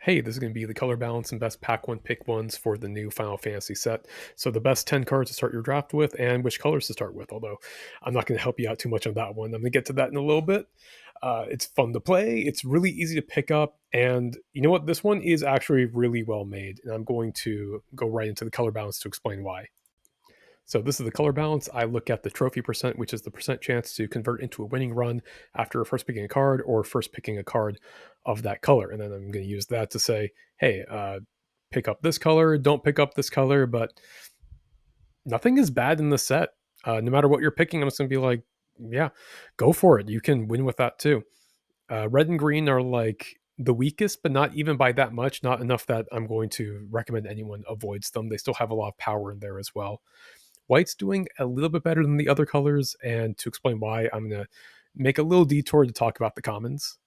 Hey, this is going to be the color balance and best pack one pick ones for the new Final Fantasy set. So the best 10 cards to start your draft with and which colors to start with. Although I'm not going to help you out too much on that one. I'm going to get to that in a little bit. It's fun to play. It's really easy to pick up. And you know what? This one is actually really well made. And I'm going to go right into the color balance to explain why. So this is the color balance. I look at the trophy percent, which is the percent chance to convert into a winning run after first picking a card or first picking a card of that color. And then I'm going to use that to say, hey, pick up this color, don't pick up this color, but nothing is bad in the set. No matter what you're picking, I'm just going to be like, yeah, go for it. You can win with that too. Red and green are like the weakest, but not even by that much. Not enough that I'm going to recommend anyone avoids them. They still have a lot of power in there as well. White's doing a little bit better than the other colors, and to explain why, I'm going to make a little detour to talk about the commons.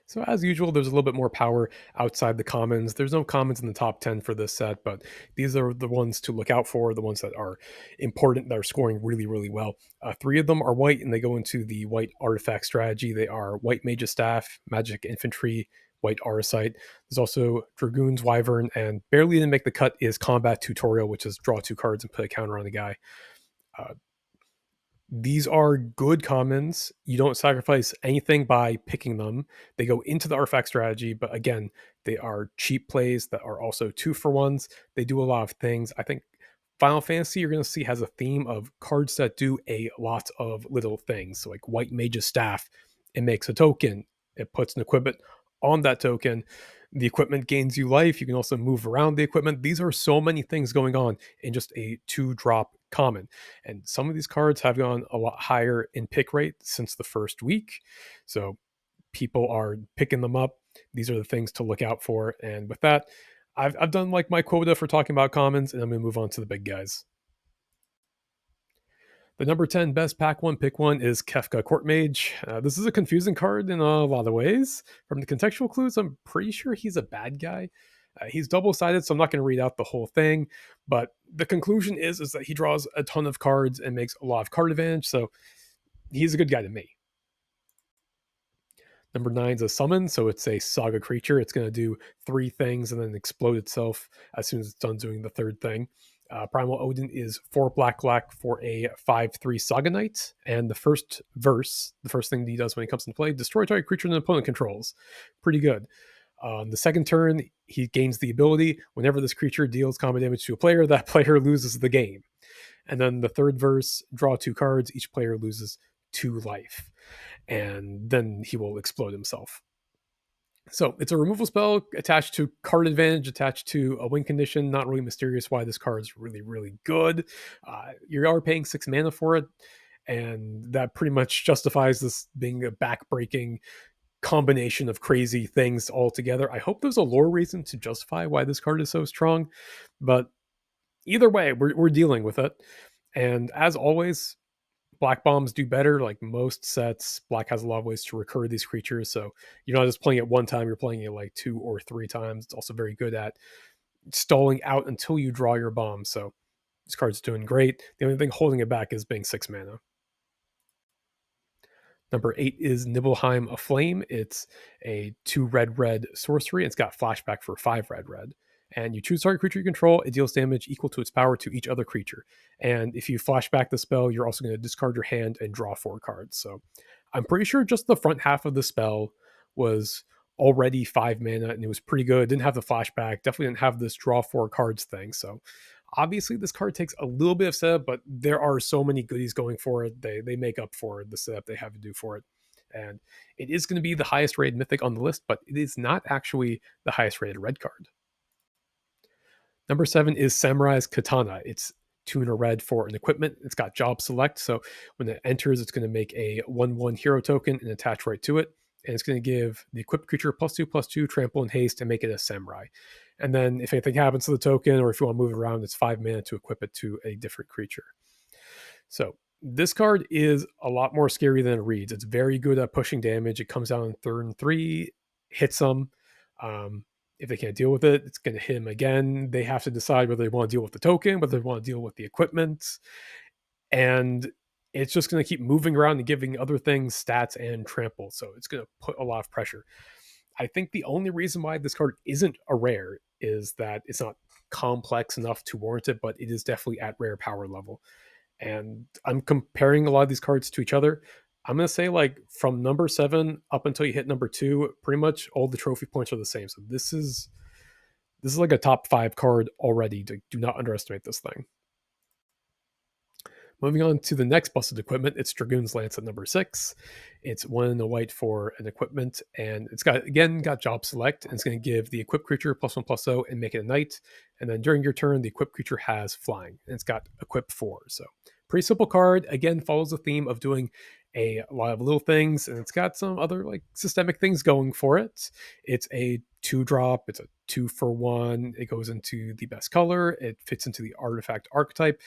So, as usual, there's a little bit more power outside the commons. There's no commons in the top 10 for this set, but these are the ones to look out for, the ones that are important, that are scoring really, really well. Three of them are white, and they go into the white artifact strategy. They are White Mage's Staff, Magic Infantry, White Auracite. There's also Dragoon's Wyvern, and barely didn't make the cut is Combat Tutorial, which is draw two cards and put a counter on the guy. Uh, these are good commons. You don't sacrifice anything by picking them. They go into the artifact strategy, but again, they are cheap plays that are also two for ones. They do a lot of things. I think Final Fantasy, you're going to see, has a theme of cards that do a lot of little things. So, like White Mage's Staff, it makes a token, it puts an equipment on that token. The equipment gains you life. You can also move around the equipment. These are so many things going on in just a two drop common. And some of these cards have gone a lot higher in pick rate since the first week. So people are picking them up. These are the things to look out for. And with that, I've done like my quota for talking about commons, and I'm going to move on to the big guys. The number 10 best pack one pick one is Kefka Court Mage. This is a confusing card in a lot of ways. From the contextual clues, I'm pretty sure he's a bad guy. He's double sided, so I'm not going to read out the whole thing. But the conclusion is that he draws a ton of cards and makes a lot of card advantage. So he's a good guy to me. Number 9 is a summon, so it's a saga creature. It's going to do three things and then explode itself as soon as it's done doing the third thing. Primal Odin is 4 black black for a 5/3 Saga Knight. And the first verse, the first thing that he does when he comes into play, destroy target creature an opponent controls. Pretty good. On the second turn, he gains the ability whenever this creature deals combat damage to a player, that player loses the game. And then the third verse, draw two cards, each player loses 2 life. And then he will explode himself. So it's a removal spell attached to card advantage, attached to a win condition. Not really mysterious why this card is really, really good. You are paying 6 mana for it, and that pretty much justifies this being a back-breaking combination of crazy things all together. I hope there's a lore reason to justify why this card is so strong, but either way, we're dealing with it. And as always, black bombs do better. Like most sets, black has a lot of ways to recur these creatures. So you're not just playing it one time, you're playing it like 2 or 3 times. It's also very good at stalling out until you draw your bomb. So this card's doing great. The only thing holding it back is being 6 mana. Number 8 is Nibelheim Aflame. It's a 2 red red sorcery. It's got flashback for 5 red red. And you choose target creature you control, it deals damage equal to its power to each other creature. And if you flashback the spell, you're also going to discard your hand and draw 4 cards. So I'm pretty sure just the front half of the spell was already 5 mana and it was pretty good. It didn't have the flashback, definitely didn't have this draw 4 cards thing. So obviously this card takes a little bit of setup, but there are so many goodies going for it. They make up for the setup they have to do for it. And it is going to be the highest rated mythic on the list, but it is not actually the highest rated red card. Number 7 is Samurai's Katana. It's 2 in a red for an equipment. It's got job select, so when it enters, it's going to make a 1/1 hero token and attach right to it. And it's going to give the equipped creature +2/+2, trample, and haste, and make it a samurai. And then if anything happens to the token, or if you want to move it around, it's 5 mana to equip it to a different creature. So this card is a lot more scary than it reads. It's very good at pushing damage. It comes down in turn 3, hits them. If they can't deal with it, it's going to hit them again. They have to decide whether they want to deal with the token, whether they want to deal with the equipment. And it's just going to keep moving around and giving other things stats and trample. So it's going to put a lot of pressure. I think the only reason why this card isn't a rare is that it's not complex enough to warrant it, but it is definitely at rare power level. And I'm comparing a lot of these cards to each other. I'm gonna say like from number 7 up until you hit number 2, pretty much all the trophy points are the same. So this is like a top 5 card already. Do not underestimate this thing. Moving on to the next busted equipment, it's Dragoon's Lance at number 6. It's 1 and a white for an equipment, and it's got job select, and it's going to give the equipped creature +1/+0 and make it a knight. And then during your turn, the equipped creature has flying, and it's got equip 4. So pretty simple card. Again, follows the theme of doing a lot of little things, and it's got some other like systemic things going for it. It's a 2-drop. It's a 2-for-1. It goes into the best color. It fits into the artifact archetype.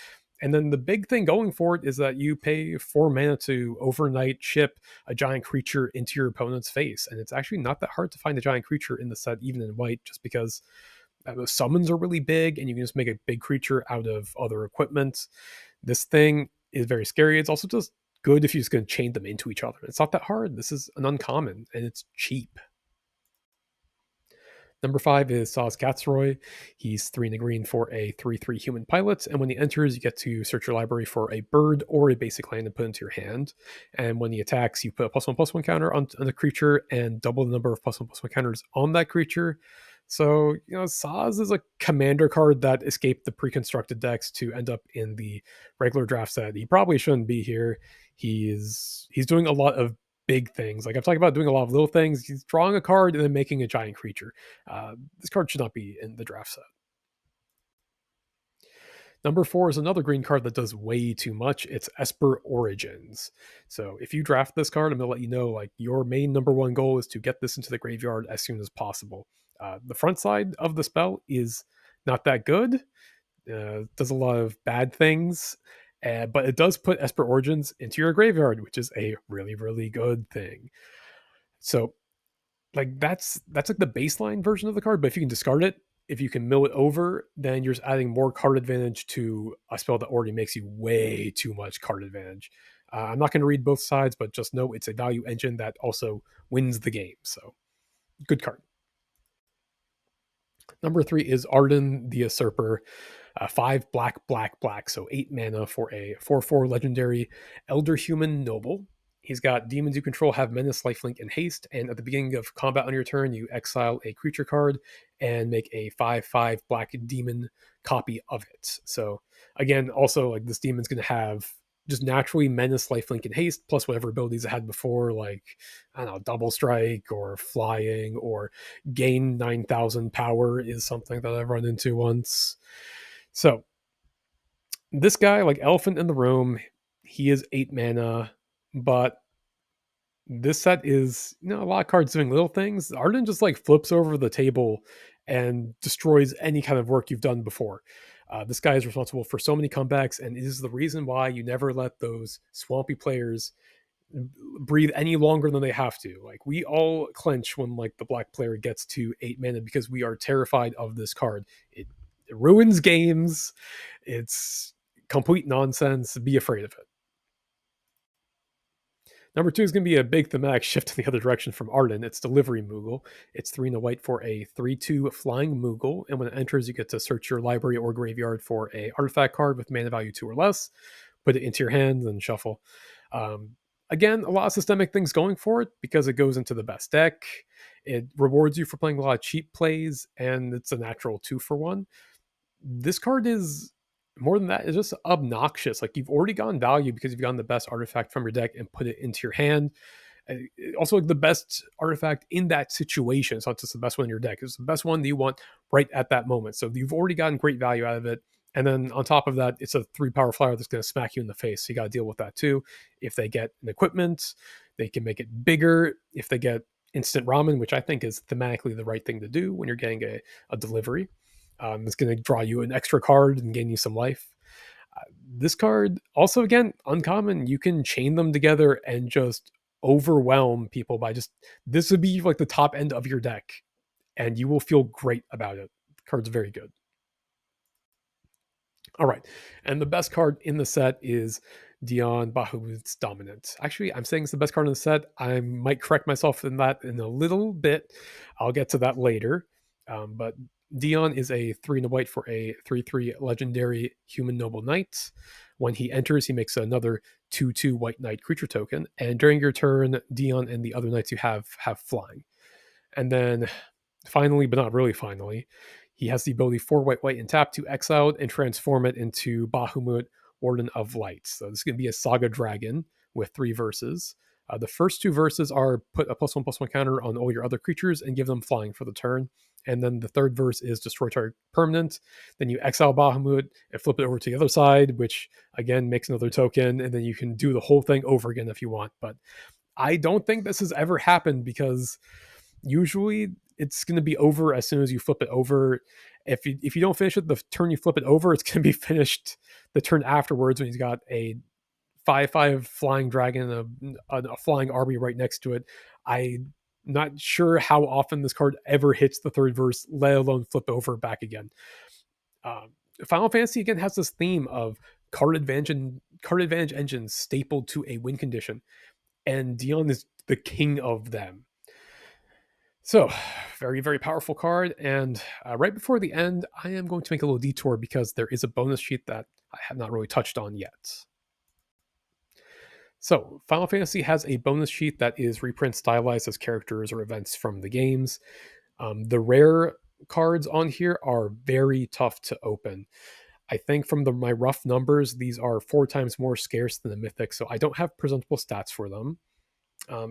And then the big thing going for it is that you pay 4 mana to overnight ship a giant creature into your opponent's face. And it's actually not that hard to find a giant creature in the set, even in white, just because the summons are really big and you can just make a big creature out of other equipment. This thing is very scary. It's also just good if you're just going to chain them into each other. It's not that hard. This is an uncommon and it's cheap. Number 5 is Sazh Katzroy. He's 3 in the green for a 3/3 human pilot, and when he enters, you get to search your library for a bird or a basic land and put it into your hand. And when he attacks, you put a +1/+1 counter on the creature and double the number of +1/+1 counters on that creature. So, Sazh is a commander card that escaped the pre-constructed decks to end up in the regular draft set. He probably shouldn't be here. He's doing a lot of big things. Like I'm talking about doing a lot of little things. He's drawing a card and then making a giant creature. This card should not be in the draft set. Number 4 is another green card that does way too much. It's Esper Origins. So if you draft this card, I'm going to let you know like your main number 1 goal is to get this into the graveyard as soon as possible. The front side of the spell is not that good. Does a lot of bad things, but it does put Esper Origins into your graveyard, which is a really, really good thing. So like that's like the baseline version of the card, but if you can discard it, if you can mill it over, then you're just adding more card advantage to a spell that already makes you way too much card advantage. I'm not going to read both sides, but just know it's a value engine that also wins the game. So good card. Number 3 is Ardyn the Usurper. 5 black, black, black. So 8 mana for a 4/4 legendary Elder Human Noble. He's got demons you control have menace, lifelink, and haste. And at the beginning of combat on your turn, you exile a creature card and make a 5/5 black demon copy of it. So again, also like this demon's going to have just naturally menace, lifelink, and haste, plus whatever abilities it had before, like I don't know, double strike or flying or gain 9,000 power is something that I've run into once. So this guy, like elephant in the room, he is 8 mana, but this set is a lot of cards doing little things. Ardyn just like flips over the table and destroys any kind of work you've done before. This guy is responsible for so many comebacks, and it is the reason why you never let those swampy players breathe any longer than they have to. Like we all clench when like the black player gets to 8 mana because we are terrified of this card. It ruins games. It's complete nonsense. Be afraid of it. Number 2 is going to be a big thematic shift in the other direction from Ardyn. It's Delivery Moogle. It's 3 and a white for a 3/2 flying Moogle. And when it enters, you get to search your library or graveyard for a artifact card with mana value 2 or less, put it into your hand, and shuffle. Again, a lot of systemic things going for it because it goes into the best deck. It rewards you for playing a lot of cheap plays, and it's a natural 2-for-1. This card is more than that, it's just obnoxious. Like you've already gotten value because you've gotten the best artifact from your deck and put it into your hand. Also, like the best artifact in that situation. It's not just the best one in your deck. It's the best one that you want right at that moment. So you've already gotten great value out of it. And then on top of that, it's a 3-power flyer that's going to smack you in the face. So you got to deal with that too. If they get an equipment, they can make it bigger. If they get instant ramen, which I think is thematically the right thing to do when you're getting a delivery, it's going to draw you an extra card and gain you some life. This card, also again, uncommon. You can chain them together and just overwhelm people by just, this would be like the top end of your deck, and you will feel great about it. The card's very good. All right. And the best card in the set is Dion, Bahamut's dominant. Actually, I'm saying it's the best card in the set. I might correct myself in that in a little bit. I'll get to that later. But Dion is a 3 and a white for a 3/3 legendary human noble knight. When he enters, he makes another 2/2 white knight creature token. And during your turn, Dion and the other knights you have flying. And then finally, but not really finally, he has the ability 4 white and tap to exile it and transform it into Bahamut, Warden of Light. So this is going to be a Saga Dragon with 3 verses. The first 2 verses are put a +1/+1 counter on all your other creatures and give them flying for the turn. And then the third verse is destroy target permanent. Then you exile Bahamut and flip it over to the other side, which again makes another token. And then you can do the whole thing over again if you want. But I don't think this has ever happened because usually it's going to be over as soon as you flip it over. If you don't finish it the turn you flip it over, it's going to be finished the turn afterwards when he's got a 5/5 flying dragon, a flying army right next to it. I'm not sure how often this card ever hits the third verse, let alone flip over back again. Um, Final Fantasy again has this theme of card advantage engines stapled to a win condition, and Dion is the king of them. So, very, very powerful card. And right before the end, I am going to make a little detour because there is a bonus sheet that I have not really touched on yet. So, Final Fantasy has a bonus sheet that is reprint stylized as characters or events from the games. The rare cards on here are very tough to open. I think from my rough numbers, these are 4 times more scarce than the mythic, so I don't have presentable stats for them.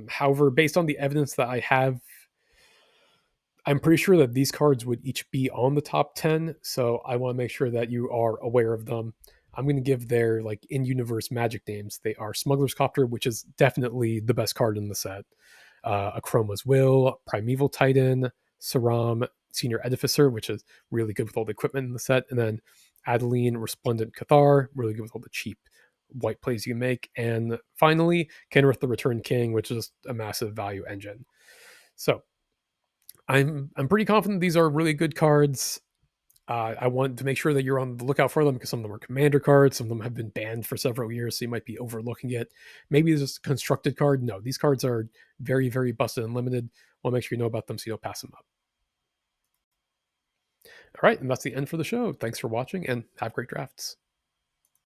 However, based on the evidence that I have, I'm pretty sure that these cards would each be on the top 10, so I want to make sure that you are aware of them. I'm going to give their like in-universe magic names. They are Smuggler's Copter, which is definitely the best card in the set. Achroma's Will, Primeval Titan, Saram, Senior Edificer, which is really good with all the equipment in the set, and then Adeline, Resplendent Cathar, really good with all the cheap white plays you can make, and finally Kenrith the Returned King, which is a massive value engine. So I'm pretty confident these are really good cards. I want to make sure that you're on the lookout for them because some of them are commander cards. Some of them have been banned for several years, so you might be overlooking it. Maybe it's just a constructed card. No, these cards are very, very busted and limited. Want to make sure you know about them so you don't pass them up. All right, and that's the end for the show. Thanks for watching and have great drafts.